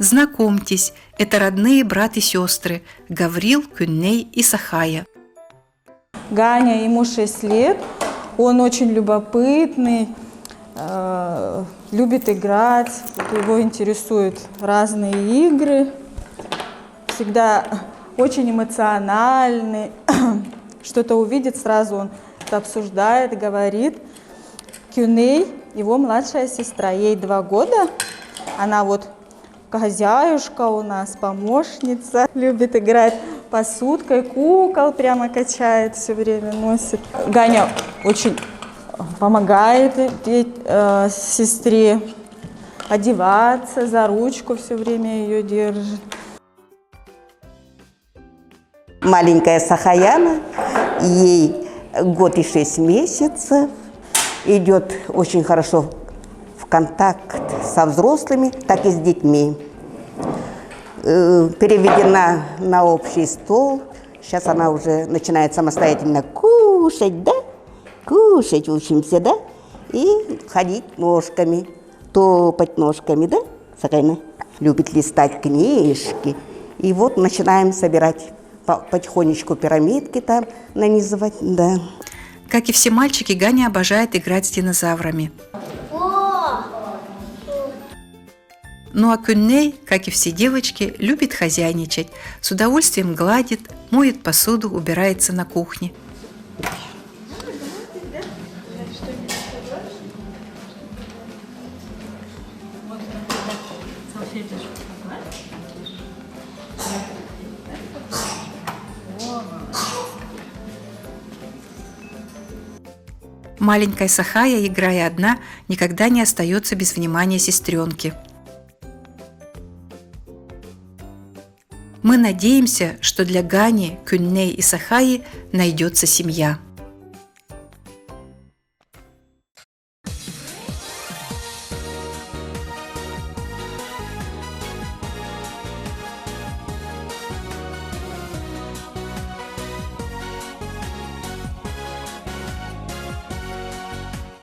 Знакомьтесь, это родные брат и сестры Гаврил, Кюнней и Сахая. Ганя, ему 6 лет, он очень любопытный, любит играть, его интересуют разные игры, всегда очень эмоциональный, что-то увидит, сразу он это обсуждает, говорит. Кюней, его младшая сестра, ей 2 года, она вот хозяюшка у нас, помощница, любит играть посудкой, кукол прямо качает, все время носит. Ганя очень помогает сестре одеваться, за ручку все время ее держит. Маленькая Сахаяна, ей 1 год и 6 месяцев, идет очень хорошо в контакт со взрослыми, так и с детьми. Переведена на общий стол, сейчас она уже начинает самостоятельно кушать, да? Кушать учимся, да? И ходить ножками, топать ножками, да? Сахаяна любит листать книжки. И вот начинаем собирать потихонечку пирамидки там нанизывать, да. Как и все мальчики, Ганя обожает играть с динозаврами. Ну а Кюнней, как и все девочки, любит хозяйничать. С удовольствием гладит, моет посуду, убирается на кухне. Маленькая Сахая, играя одна, никогда не остается без внимания сестренки. Мы надеемся, что для Гани, Кюнней и Сахаи найдется семья.